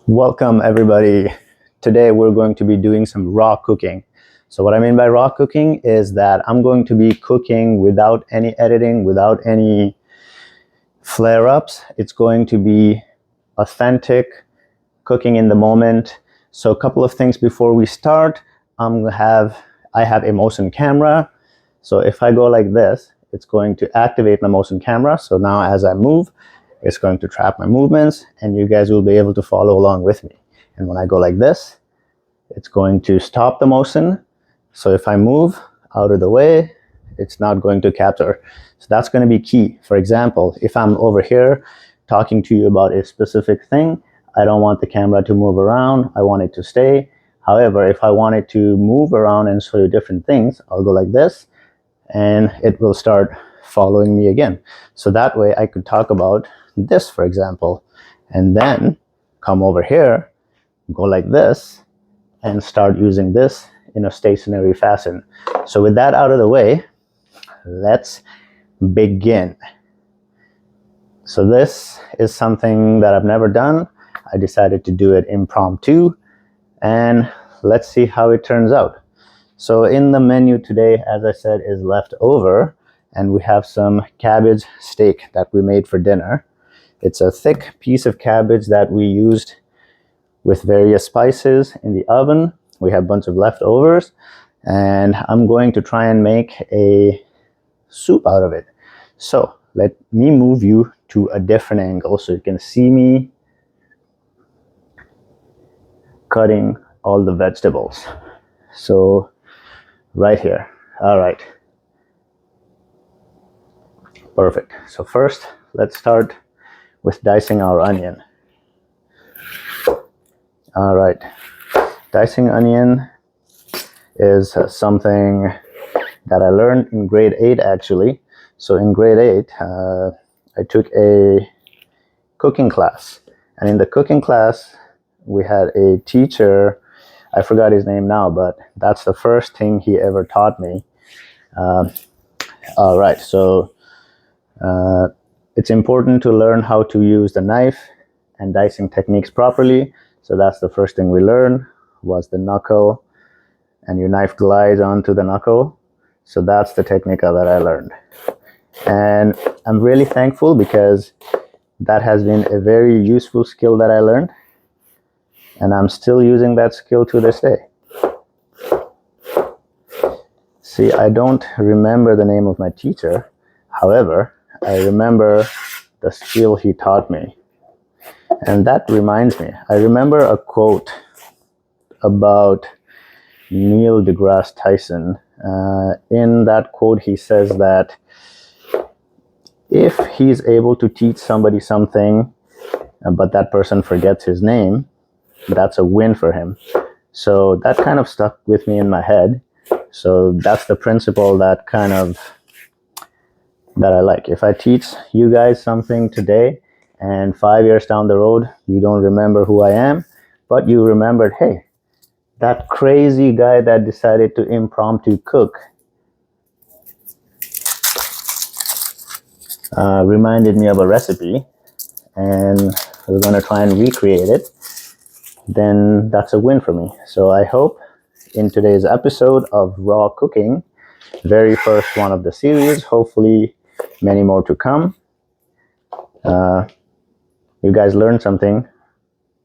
Welcome everybody. Today we're going to be doing some raw cooking. So what I mean by raw cooking is that I'm going to be cooking without any editing, without any flare-ups. It's going to be authentic cooking in the moment. So a couple of things before we start. I have a motion camera. So if I go like this, it's going to activate my motion camera. So now as I move, it's going to track my movements and you guys will be able to follow along with me. And when I go like this, it's going to stop the motion. So if I move out of the way, it's not going to capture. So that's going to be key. For example, if I'm over here talking to you about a specific thing, I don't want the camera to move around. I want it to stay. However, if I want it to move around and show you different things, I'll go like this and it will start following me again. So that way I could talk about this, for example, and then come over here, go like this, and start using this in a stationary fashion. So with that out of the way, let's begin. So this is something that I've never done. I decided to do it impromptu, and let's see how it turns out. So in the menu today, as I said, is leftover, and we have some cabbage steak that we made for dinner. It's a thick piece of cabbage that we used with various spices in the oven. We have a bunch of leftovers, and I'm going to try and make a soup out of it. So let me move you to a different angle so you can see me cutting all the vegetables. So right here. All right. Perfect. So first, let's start with dicing our onion. All right. Dicing onion is something that I learned in grade 8 actually. So in grade 8, I took a cooking class. And in the cooking class, we had a teacher, I forgot his name now, but that's the first thing he ever taught me. All right, so it's important to learn how to use the knife and dicing techniques properly. So that's the first thing we learned, was the knuckle, and your knife glides onto the knuckle. So that's the technique that I learned. And I'm really thankful because that has been a very useful skill that I learned. And I'm still using that skill to this day. See, I don't remember the name of my teacher. However, I remember the skill he taught me. And that reminds me, I remember a quote about Neil deGrasse Tyson. In that quote, he says that if he's able to teach somebody something, but that person forgets his name, that's a win for him. So that kind of stuck with me in my head. So that's the principle that I like. If I teach you guys something today and 5 years down the road, you don't remember who I am, but you remembered, hey, that crazy guy that decided to impromptu cook reminded me of a recipe, and we're going to try and recreate it, then that's a win for me. So I hope in today's episode of Raw Cooking, very first one of the series, hopefully many more to come, you guys learn something,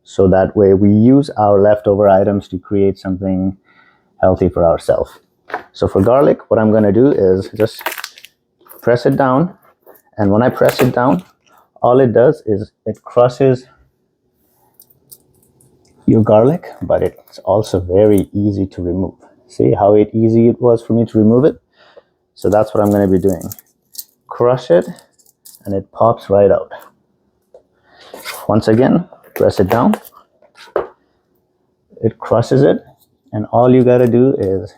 so that way we use our leftover items to create something healthy for ourselves. So for garlic, what I'm going to do is just press it down, and when I press it down, all it does is it crushes your garlic, but it's also very easy to remove. See how easy it was for me to remove it? So that's what I'm going to be doing. Crush it, and it pops right out. Once again, press it down. It crushes it, and all you got to do is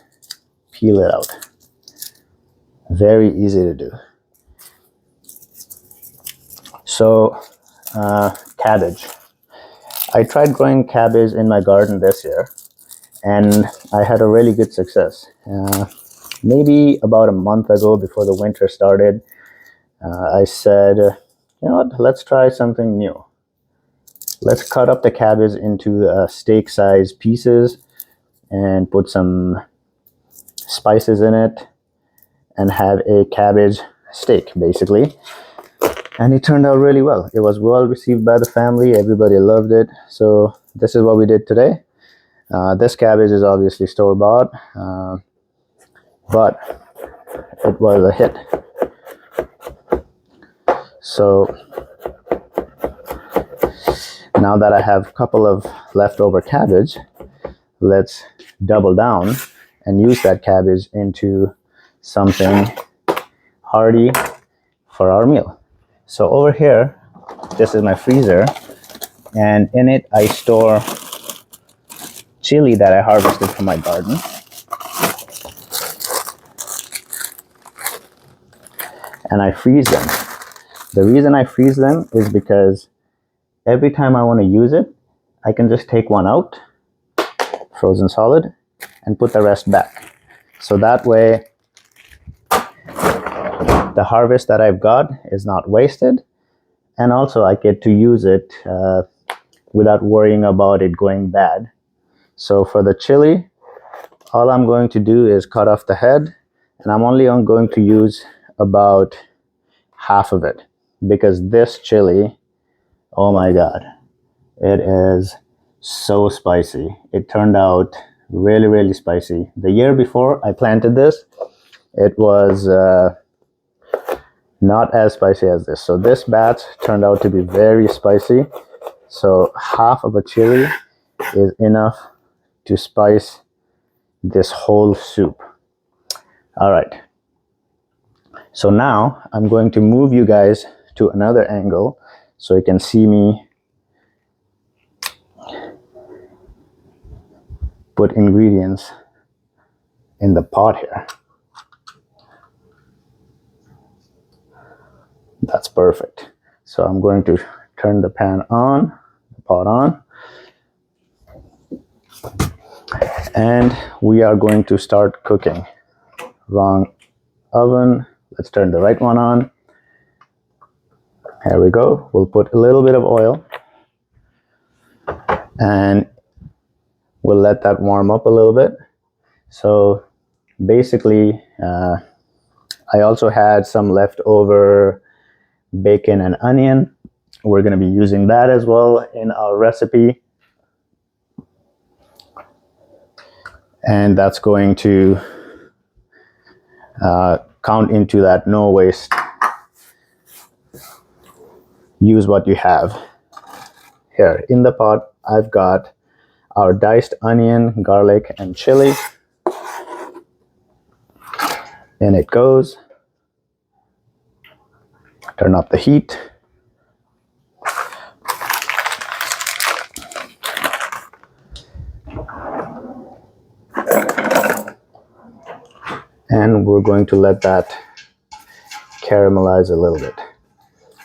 peel it out. Very easy to do. So, cabbage. I tried growing cabbage in my garden this year, and I had a really good success. Maybe about a month ago, before the winter started, I said, you know what, let's try something new. let's cut up the cabbage into steak size pieces and put some spices in it and have a cabbage steak basically. And it turned out really well. It was well received by the family. Everybody loved it. So this is what we did today. This cabbage is obviously store-bought, but it was a hit. So now that I have a couple of leftover cabbage, let's double down and use that cabbage into something hearty for our meal. So over here, this is my freezer, and in it I store chili that I harvested from my garden. And I freeze them. The reason I freeze them is because every time I want to use it, I can just take one out, frozen solid, and put the rest back. So that way, the harvest that I've got is not wasted, and also I get to use it without worrying about it going bad. So for the chili, all I'm going to do is cut off the head, and I'm only going to use about half of it, because this chili, oh my god, it is so spicy. It turned out really, really spicy. The year before I planted this, it was not as spicy as this. So this batch turned out to be very spicy. So half of a chili is enough to spice this whole soup. All right. So now I'm going to move you guys to another angle so you can see me put ingredients in the pot here. That's perfect. So I'm going to turn the pan on, the pot on, and we are going to start cooking. Wrong oven. Let's turn the right one on. Here we go. We'll put a little bit of oil and we'll let that warm up a little bit. So basically, I also had some leftover bacon and onion. We're going to be using that as well in our recipe. And that's going to count into that no waste. Use what you have. Here in the pot, I've got our diced onion, garlic, and chili. In it goes. Turn up the heat. And we're going to let that caramelize a little bit.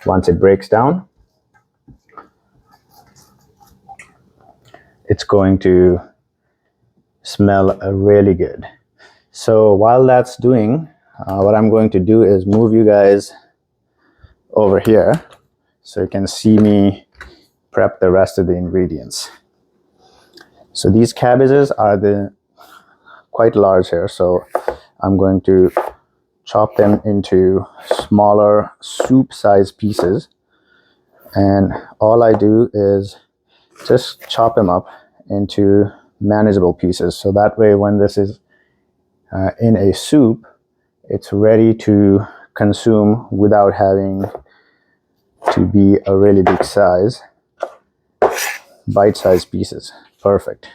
Once it breaks down, it's going to smell really good. So while that's doing, what I'm going to do is move you guys over here so you can see me prep the rest of the ingredients. So these cabbages are quite large here, so I'm going to chop them into smaller soup-sized pieces, and all I do is just chop them up into manageable pieces, so that way when this is in a soup, it's ready to consume without having to be a really big size. Bite-sized pieces. Perfect.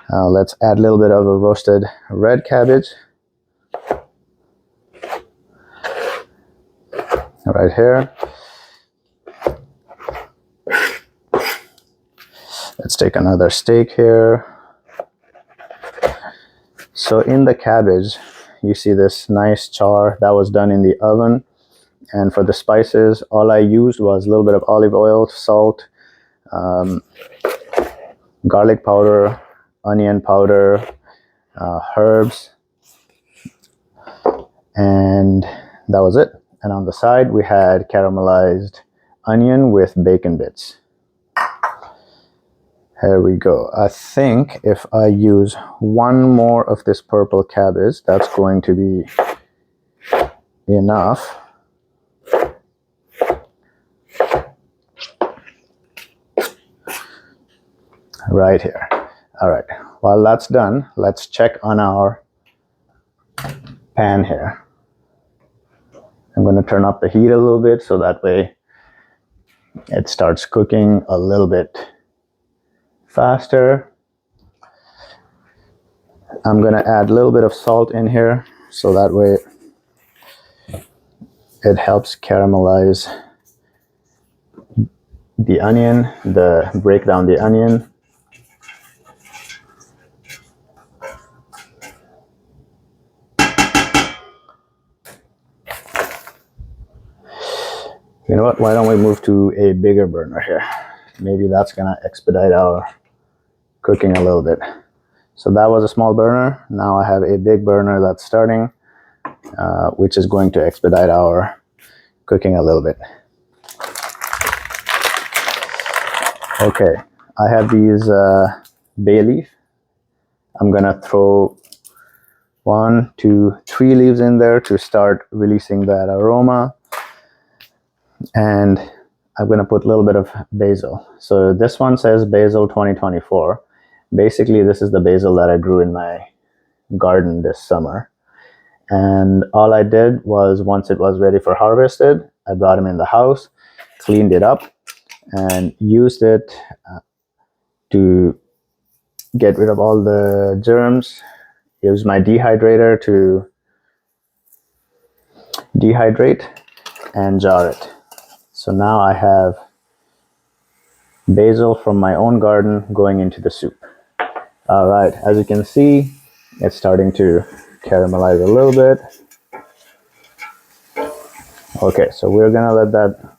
Let's add a little bit of a roasted red cabbage right here. Let's take another steak here. So in the cabbage, you see this nice char that was done in the oven. And for the spices, all I used was a little bit of olive oil, salt, garlic powder, onion powder, herbs, and that was it. And on the side, we had caramelized onion with bacon bits. Here we go. I think if I use one more of this purple cabbage, that's going to be enough. Right here. All right. While that's done, let's check on our pan here. I'm going to turn up the heat a little bit so that way it starts cooking a little bit faster. I'm going to add a little bit of salt in here so that way it helps caramelize the onion, break down the onion. You know what, why don't we move to a bigger burner here? Maybe that's gonna expedite our cooking a little bit. So that was a small burner. Now I have a big burner that's starting, which is going to expedite our cooking a little bit. Okay, I have these bay leaf. I'm gonna throw 1, 2, 3 leaves in there to start releasing that aroma. And I'm going to put a little bit of basil. So this one says basil 2024. Basically, this is the basil that I grew in my garden this summer. And all I did was, once it was ready for harvested, I brought them in the house, cleaned it up, and used it to get rid of all the germs. Used my dehydrator to dehydrate and jar it. So now I have basil from my own garden going into the soup. All right, as you can see, it's starting to caramelize a little bit. Okay, so we're gonna let that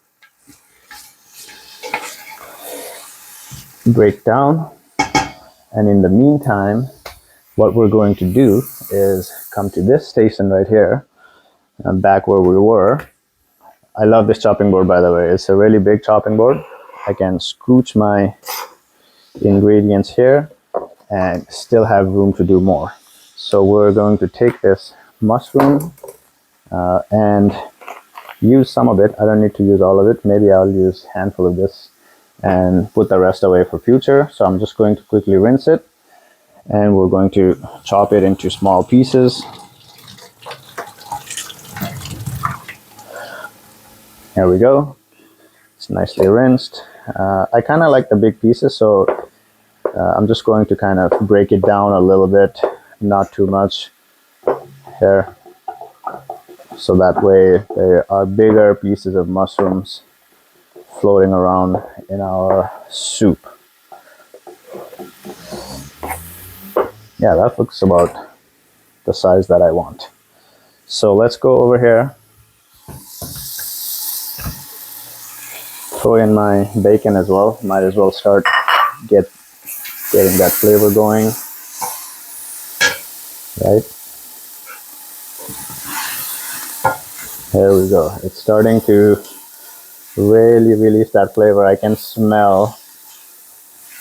break down. And in the meantime, what we're going to do is come to this station right here, back where we were. I love this chopping board, by the way. It's a really big chopping board. I can scooch my ingredients here and still have room to do more. So we're going to take this mushroom and use some of it. I don't need to use all of it. Maybe I'll use a handful of this and put the rest away for future. So I'm just going to quickly rinse it, and we're going to chop it into small pieces. There we go. It's nicely rinsed. I kind of like the big pieces, so I'm just going to kind of break it down a little bit, not too much here, so that way there are bigger pieces of mushrooms floating around in our soup. Yeah, that looks about the size that I want. So let's go over here, throw in my bacon as well. Might as well start getting that flavor going, right? There we go. It's starting to really release that flavor. I can smell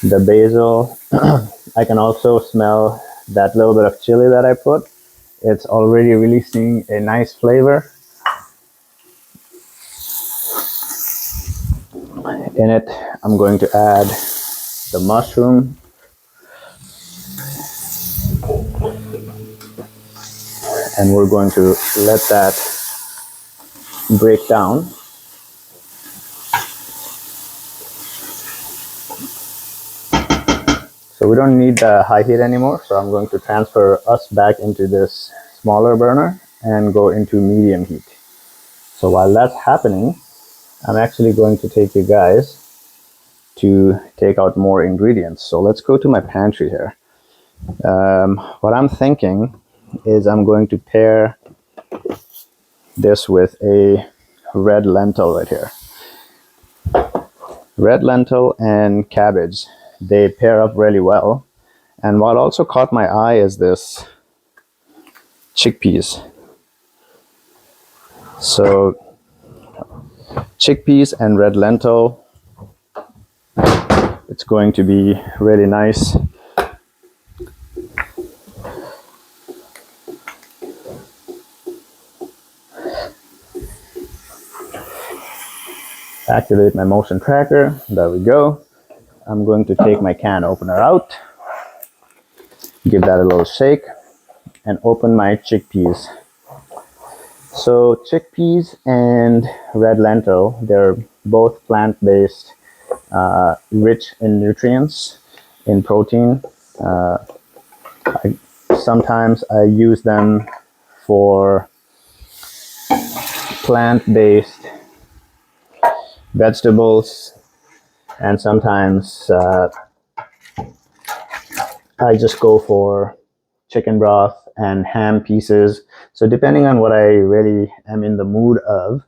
the basil. I can also smell that little bit of chili that I put. It's already releasing a nice flavor. In it, I'm going to add the mushroom. And we're going to let that break down. So we don't need the high heat anymore. So I'm going to transfer us back into this smaller burner and go into medium heat. So while that's happening, I'm actually going to take you guys to take out more ingredients. So let's go to my pantry here. What I'm thinking is I'm going to pair this with a red lentil right here. Red lentil and cabbage, they pair up really well. And what also caught my eye is this chickpeas. So chickpeas and red lentil, it's going to be really nice. Activate my motion tracker. There we go. I'm going to take my can opener out, give that a little shake, and open my chickpeas. So chickpeas and red lentil, they're both plant-based, rich in nutrients, in protein. Sometimes I use them for plant-based vegetables, and sometimes I just go for chicken broth and ham pieces. So depending on what I really am in the mood of,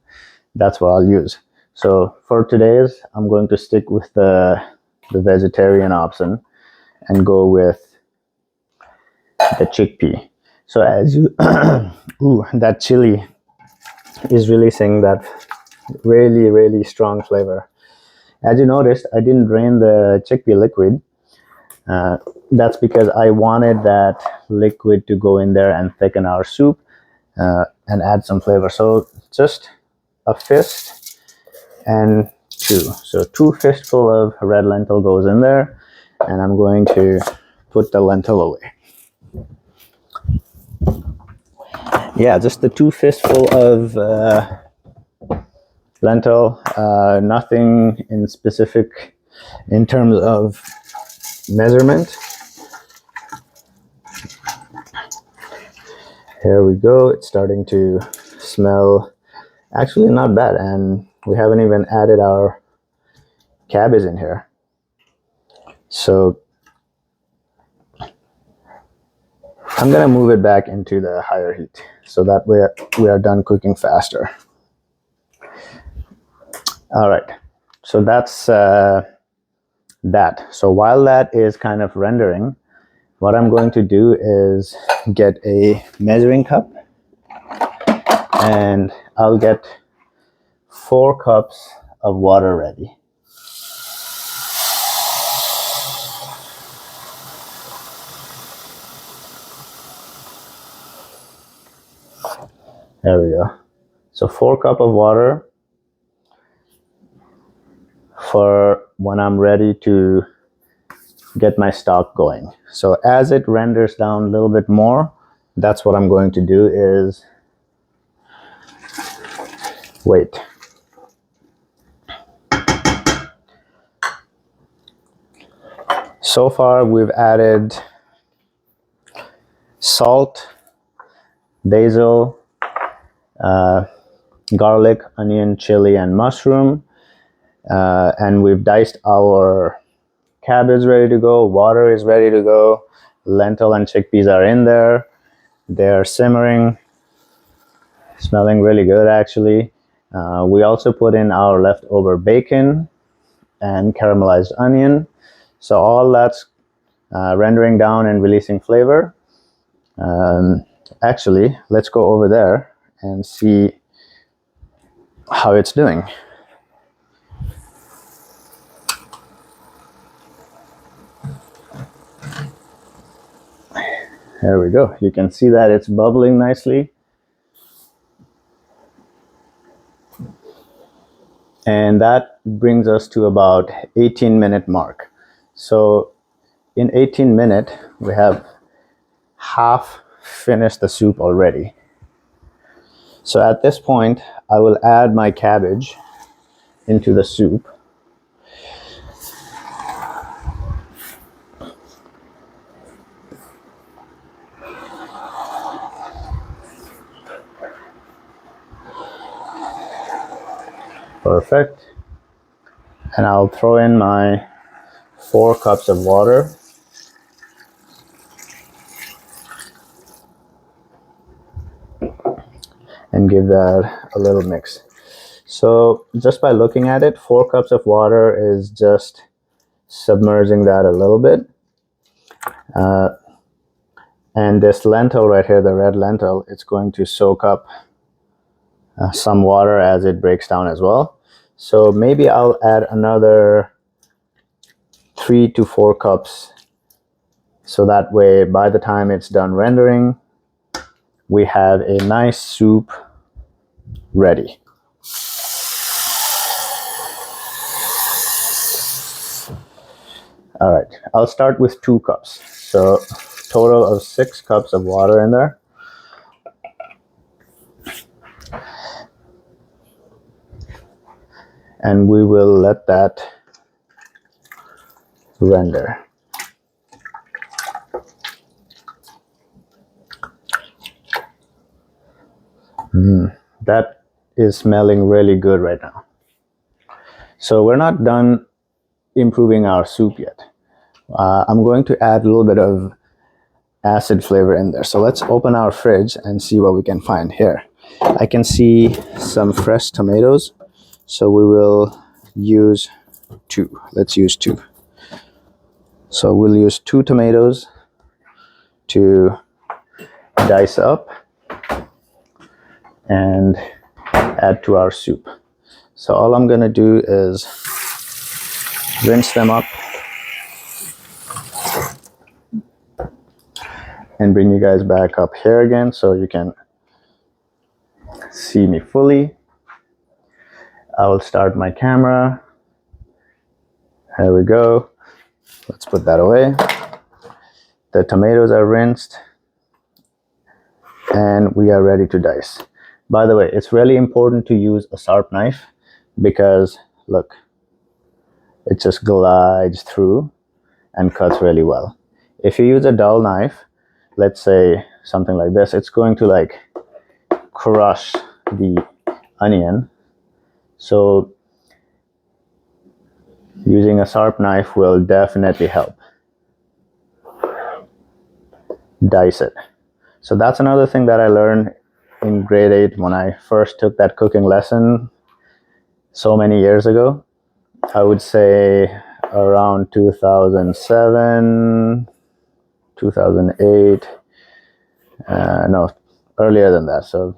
that's what I'll use. So for today's, I'm going to stick with the vegetarian option and go with the chickpea. So as you, ooh, that chili is releasing that really, really strong flavor. As you noticed, I didn't drain the chickpea liquid. That's because I wanted that liquid to go in there and thicken our soup and add some flavor. So just a fist and two. So 2 fistful of red lentil goes in there, and I'm going to put the lentil away. Yeah, just the 2 fistful of lentil, nothing in specific in terms of measurement. Here we go. It's starting to smell actually not bad, and we haven't even added our cabbage in here. So I'm gonna move it back into the higher heat so that we are done cooking faster. All right, so that's that. So while that is kind of rendering, what I'm going to do is get a measuring cup, and I'll get 4 cups of water ready. There we go. So 4 cups of water for when I'm ready to get my stock going. So as it renders down a little bit more, that's what I'm going to do is wait. So far we've added salt, basil, garlic, onion, chili, and mushroom, and we've diced our cabbage ready to go. Water is ready to go. Lentil and chickpeas are in there. They're simmering, smelling really good actually. We also put in our leftover bacon and caramelized onion. So all that's rendering down and releasing flavor. Actually, let's go over there and see how it's doing. There we go. You can see that it's bubbling nicely. And that brings us to about 18-minute mark. So in 18 minutes, we have half finished the soup already. So at this point, I will add my cabbage into the soup. Perfect. And I'll throw in my 4 cups of water. And give that a little mix. So just by looking at it, 4 cups of water is just submerging that a little bit. And this lentil right here, the red lentil, it's going to soak up some water as it breaks down as well. So maybe I'll add another 3 to 4 cups, so that way by the time it's done rendering, we have a nice soup ready. All right, I'll start with 2 cups. So total of 6 cups of water in there. And we will let that render. That is smelling really good right now. So we're not done improving our soup yet. I'm going to add a little bit of acid flavor in there. So let's open our fridge and see what we can find here. I can see some fresh tomatoes, so we will use 2. Let's use 2. So we'll use 2 tomatoes to dice up and add to our soup. So all I'm gonna do is rinse them up and bring you guys back up here again so you can see me fully. I will start my camera. There we go. Let's put that away. The tomatoes are rinsed and we are ready to dice. By the way, it's really important to use a sharp knife because look, it just glides through and cuts really well. If you use a dull knife, let's say something like this, it's going to like crush the onion. So using a sharp knife will definitely help. Dice it. So that's another thing that I learned in grade 8 when I first took that cooking lesson so many years ago. I would say around 2007, 2008, no, earlier than that. So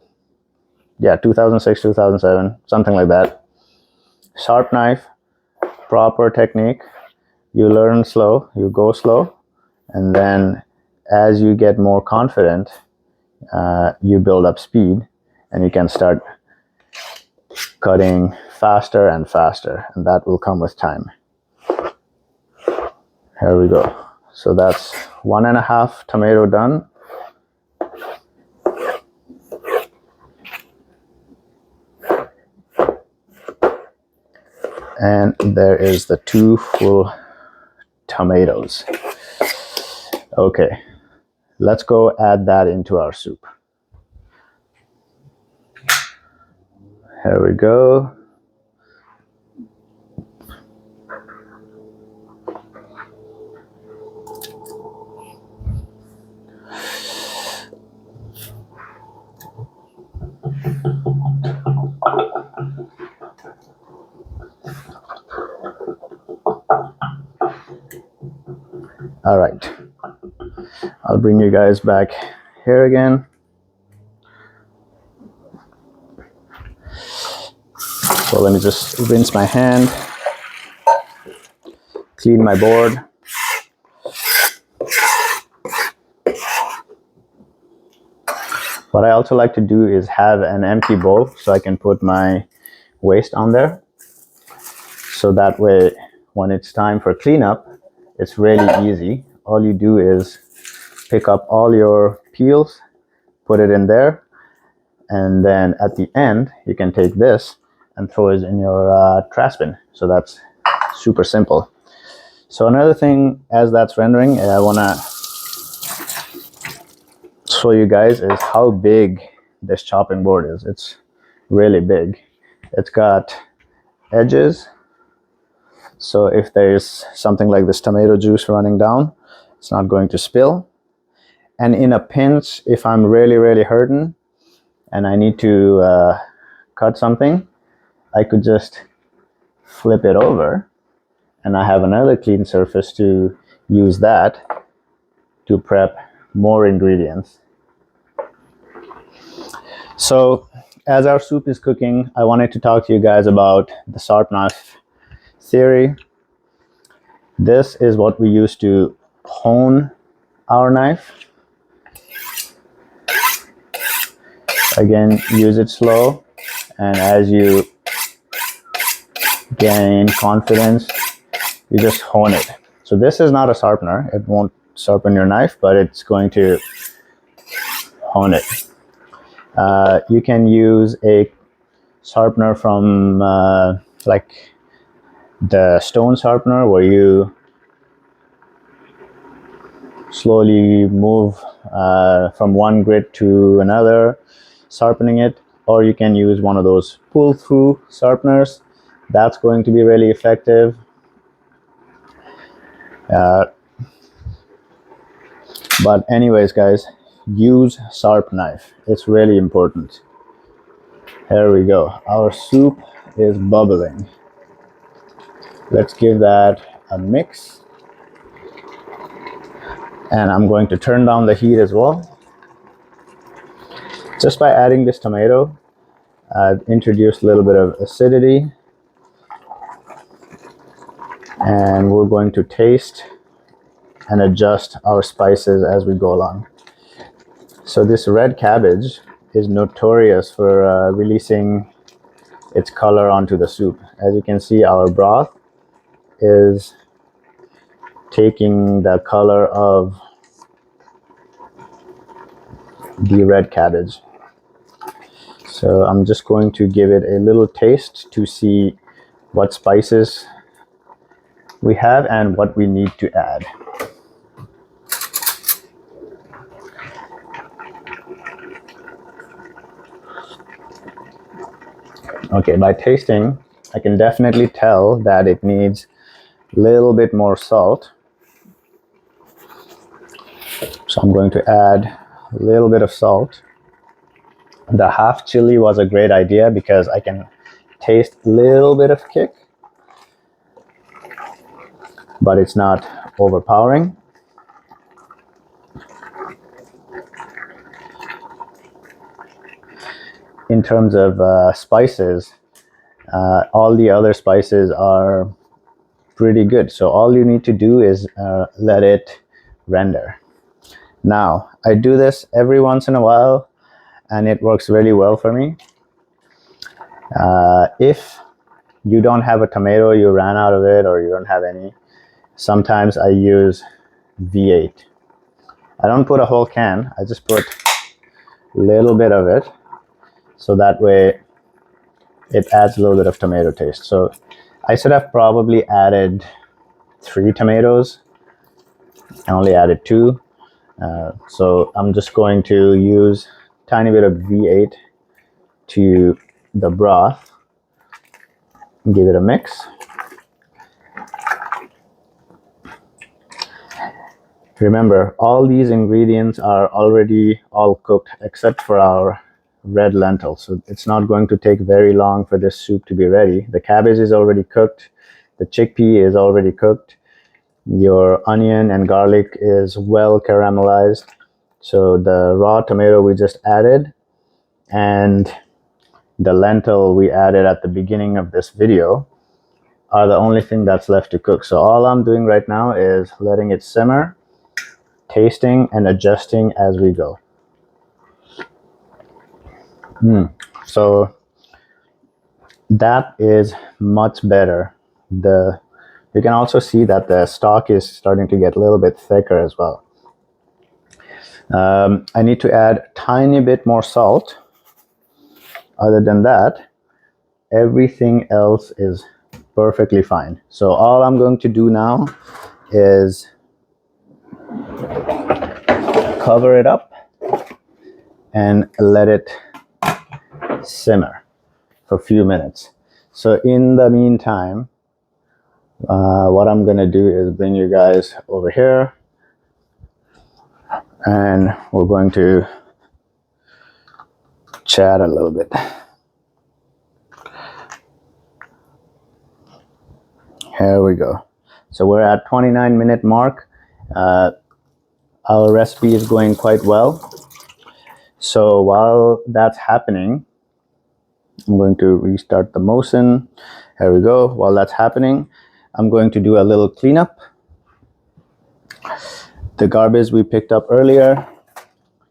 yeah, 2006, 2007, something like that. Sharp knife, proper technique. You learn slow, you go slow, and then as you get more confident, you build up speed and you can start cutting faster and faster, and that will come with time. Here we go. So that's 1.5 tomato done. And there is the 2 full tomatoes. Okay, let's go add that into our soup. Here we go. All right, I'll bring you guys back here again. So let me just rinse my hand, clean my board. What I also like to do is have an empty bowl so I can put my waste on there. So that way, when it's time for cleanup, it's really easy. All you do is pick up all your peels, put it in there, and then at the end, you can take this and throw it in your trash bin. So that's super simple. So another thing, as that's rendering, I want to show you guys is how big this chopping board is. It's really big. It's got edges, so if there's something like this tomato juice running down, it's not going to spill. And in a pinch, if I'm really hurting and I need to cut something, I could just flip it over and I have another clean surface to use that to prep more ingredients. So as our soup is cooking, I wanted to talk to you guys about the sharp knife theory. This is what we use to hone our knife. Again, use it slow, and as you gain confidence, you just hone it. So this is not a sharpener. It won't sharpen your knife, but it's going to hone it. You can use a sharpener from like the stone sharpener, where you slowly move from one grit to another, sharpening it. Or you can use one of those pull-through sharpeners. That's going to be really effective. But anyways, guys, use sharp knife. It's really important. Here we go. Our soup is bubbling. Let's give that a mix. And I'm going to turn down the heat as well. Just by adding this tomato, I've introduced a little bit of acidity. And we're going to taste and adjust our spices as we go along. So this red cabbage is notorious for releasing its color onto the soup. As you can see, our broth is taking the color of the red cabbage. So I'm just going to give it a little taste to see what spices we have and what we need to add. Okay, by tasting, I can definitely tell that it needs a little bit more salt. So I'm going to add a little bit of salt. The half chili was a great idea because I can taste a little bit of kick, but it's not overpowering. In terms of spices, all the other spices are pretty good. So all you need to do is let it render. Now, I do this every once in a while, and it works really well for me. If you don't have a tomato, you ran out of it, or you don't have any, sometimes I use V8. I don't put a whole can, I just put a little bit of it, so that way it adds a little bit of tomato taste. So I should have probably added 3 tomatoes. I only added 2. So I'm just going to use a tiny bit of V8 to the broth, give it a mix. Remember, all these ingredients are already all cooked except for our red lentils. So it's not going to take very long for this soup to be ready. The cabbage is already cooked. The chickpea is already cooked. Your onion and garlic is well caramelized. So the raw tomato we just added, and the lentil we added at the beginning of this video, are the only thing that's left to cook. So all I'm doing right now is letting it simmer, tasting and adjusting as we go. So that is much better. You can also see that the stock is starting to get a little bit thicker as well. I need to add a tiny bit more salt. Other than that, everything else is perfectly fine. So all I'm going to do now is cover it up and let it simmer for a few minutes. So in the meantime, what I'm gonna do is bring you guys over here, and we're going to chat a little bit. Here we go. So we're at 29-minute mark. Our recipe is going quite well. So while that's happening, I'm going to restart the motion. Here we go. While that's happening, I'm going to do a little cleanup. The garbage we picked up earlier,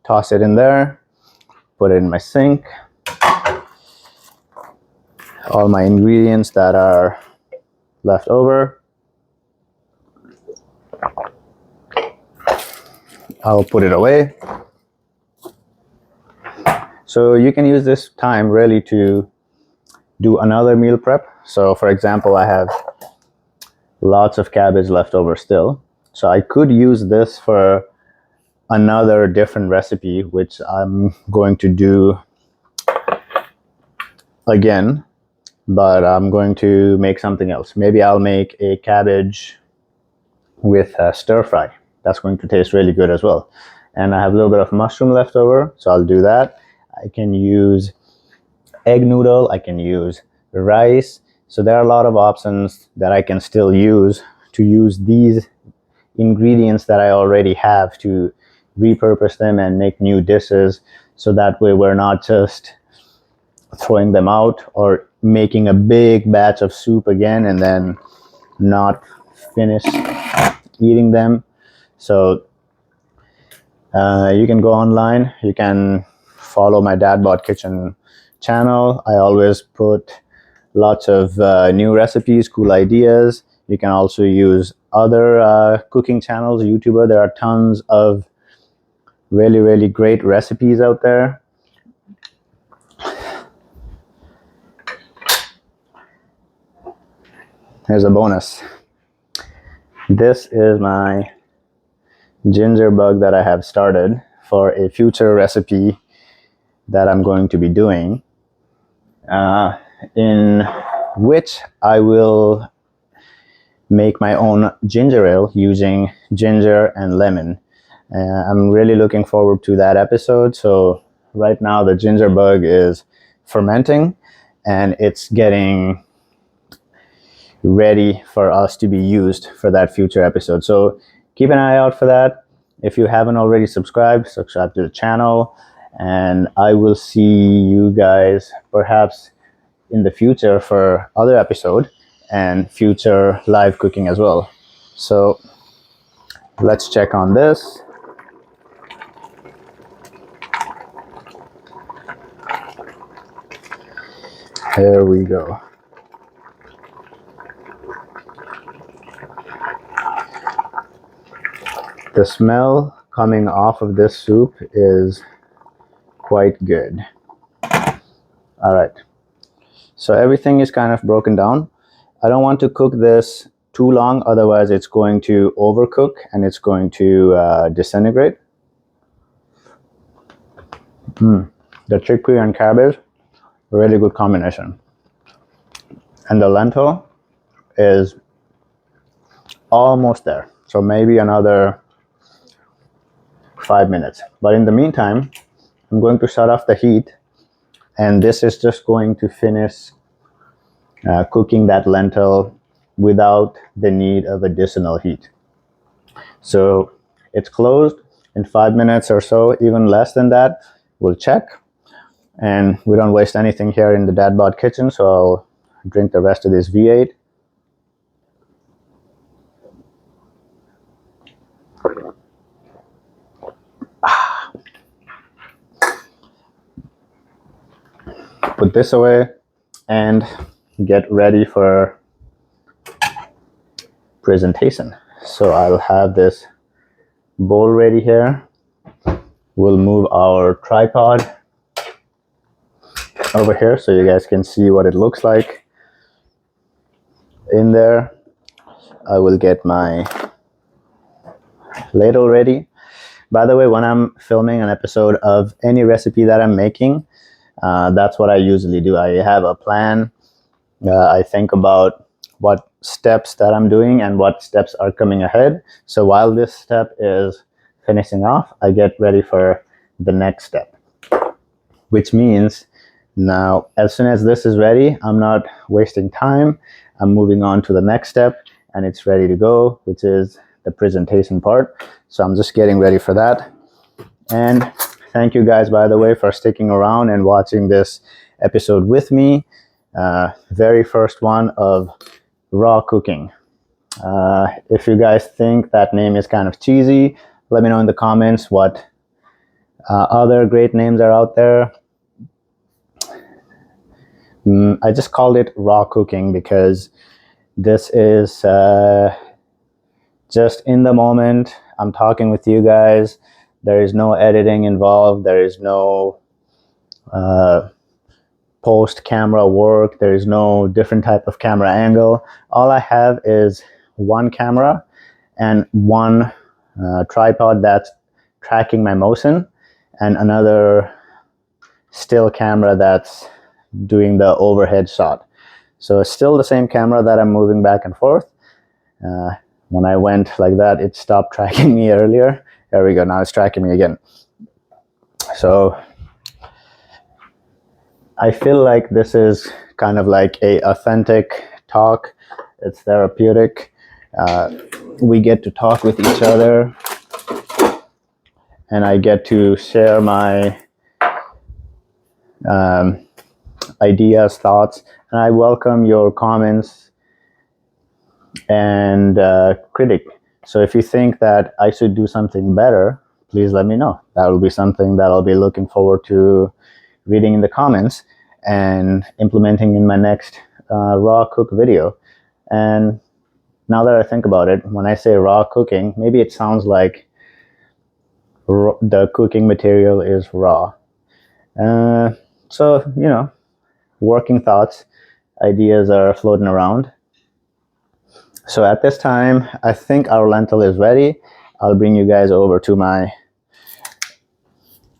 toss it in there, put it in my sink. All my ingredients that are left over, I'll put it away. So you can use this time really to do another meal prep. So for example, I have lots of cabbage left over still. So I could use this for another different recipe, which I'm going to do again, but I'm going to make something else. Maybe I'll make a cabbage with a stir fry. That's going to taste really good as well. And I have a little bit of mushroom left over, so I'll do that. I can use egg noodle, I can use rice. So there are a lot of options that I can still use to use these ingredients that I already have to repurpose them and make new dishes. So that way we're not just throwing them out or making a big batch of soup again and then not finish eating them. So you can go online, you can follow my Dad Bod Kitchen channel. I always put lots of new recipes, cool ideas. You can also use other cooking channels, YouTuber. There are tons of really, really great recipes out there. Here's a bonus. This is my ginger bug that I have started for a future recipe that I'm going to be doing, in which I will make my own ginger ale using ginger and lemon. I'm really looking forward to that episode. So right now the ginger bug is fermenting and it's getting ready for us to be used for that future episode. So keep an eye out for that. If you haven't already subscribed to the channel, and I will see you guys perhaps in the future for other episode and future live cooking as well. So let's check on this. Here we go. The smell coming off of this soup is quite good. All right. So everything is kind of broken down. I don't want to cook this too long, otherwise it's going to overcook and it's going to disintegrate. The chickpea and cabbage, really good combination. And the lentil is almost there. So maybe another 5 minutes. But in the meantime, I'm going to shut off the heat, and this is just going to finish cooking that lentil without the need of additional heat. So it's closed. In 5 minutes or so, even less than that, we'll check. And we don't waste anything here in the Dad Bod Kitchen, so I'll drink the rest of this V8. Put this away and get ready for presentation. So I'll have this bowl ready here. We'll move our tripod over here so you guys can see what it looks like in there. I will get my ladle ready. By the way, when I'm filming an episode of any recipe that I'm making, that's what I usually do. I have a plan. I think about what steps that I'm doing and what steps are coming ahead. So while this step is finishing off, I get ready for the next step, which means now as soon as this is ready, I'm not wasting time. I'm moving on to the next step and it's ready to go, which is the presentation part. So I'm just getting ready for that. And thank you guys, by the way, for sticking around and watching this episode with me. Very first one of raw cooking. If you guys think that name is kind of cheesy, let me know in the comments what other great names are out there. I just called it raw cooking because this is just in the moment. I'm talking with you guys. There is no editing involved. There is no post camera work. There is no different type of camera angle. All I have is one camera and one tripod that's tracking my motion, and another still camera that's doing the overhead shot. So it's still the same camera that I'm moving back and forth. When I went like that, it stopped tracking me earlier. There we go, now it's tracking me again. So I feel like this is kind of like a authentic talk. It's therapeutic. We get to talk with each other, and I get to share my ideas, thoughts, and I welcome your comments and critique. So if you think that I should do something better, please let me know. That will be something that I'll be looking forward to reading in the comments and implementing in my next raw cook video. And now that I think about it, when I say raw cooking, maybe it sounds like the cooking material is raw. So, you know, working thoughts, ideas are floating around. So at this time, I think our lentil is ready. I'll bring you guys over to my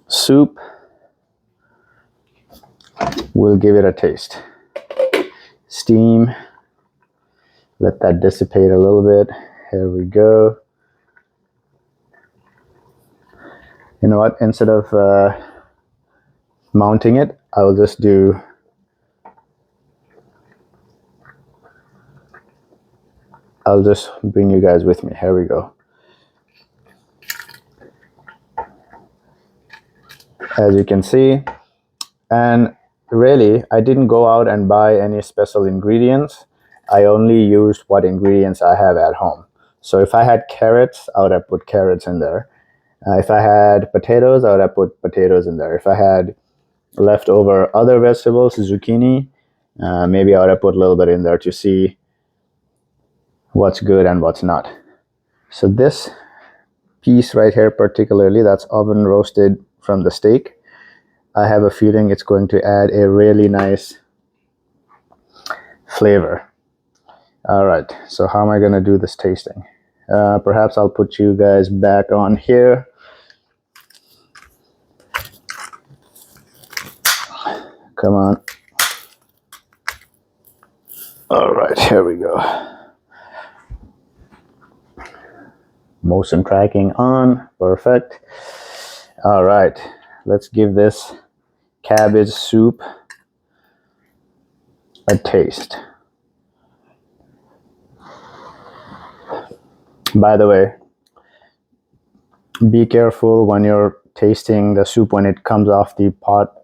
soup. We'll give it a taste. Steam. Let that dissipate a little bit. Here we go. You know what? Instead of mounting it, I'll just do I'll just bring you guys with me. Here we go. As you can see, and really, I didn't go out and buy any special ingredients. I only used what ingredients I have at home. So if I had carrots, I would have put carrots in there. If I had potatoes, I would have put potatoes in there. If I had leftover other vegetables, zucchini, maybe I would have put a little bit in there to see what's good and what's not. So this piece right here particularly, that's oven roasted from the steak, I have a feeling it's going to add a really nice flavor. All right, so how am I going to do this tasting? Perhaps I'll put you guys back on here. Come on. All right, here we go. Motion tracking on. Perfect. All right, let's give this cabbage soup a taste. By the way, be careful when you're tasting the soup. When it comes off the pot,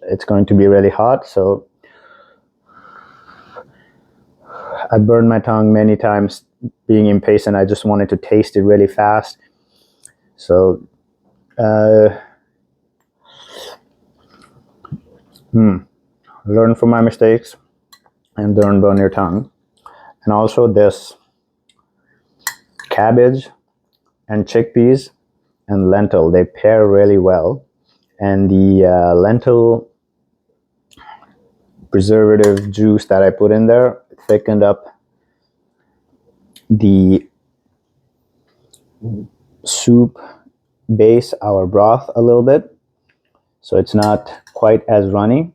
it's going to be really hot, so I burned my tongue many times being impatient. I just wanted to taste it really fast. So learn from my mistakes and don't burn your tongue. And also this cabbage and chickpeas and lentil, they pair really well. And the lentil preservative juice that I put in there thickened up the soup base, our broth, a little bit, so it's not quite as runny.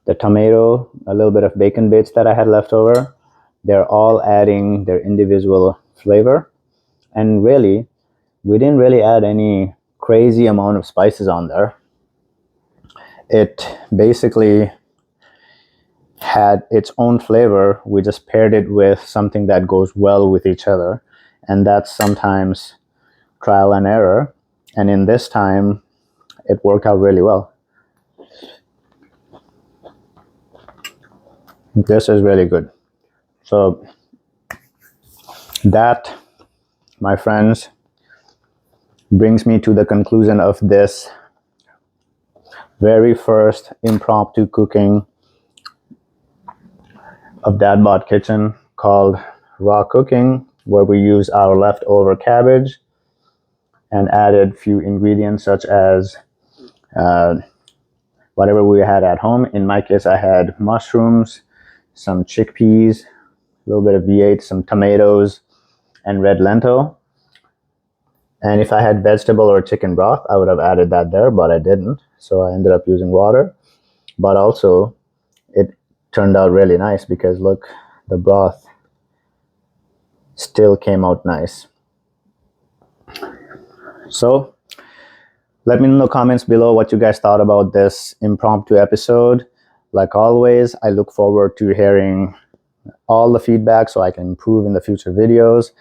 The tomato, a little bit of bacon bits that I had left over, they're all adding their individual flavor. And really, we didn't really add any crazy amount of spices on there. It basically had its own flavor. We just paired it with something that goes well with each other, and that's sometimes trial and error. And in this time, it worked out really well. This is really good. So That, my friends, brings me to the conclusion of this very first impromptu cooking of Dad Bod Kitchen called raw cooking, where we use our leftover cabbage and added few ingredients such as whatever we had at home. In my case, I had mushrooms, some chickpeas, a little bit of V8, some tomatoes, and red lentil. And if I had vegetable or chicken broth, I would have added that there, but I didn't. So I ended up using water. But also, it turned out really nice because look, the broth still came out nice. So let me know in the comments below what you guys thought about this impromptu episode. Like always, I look forward to hearing all the feedback so I can improve in the future videos.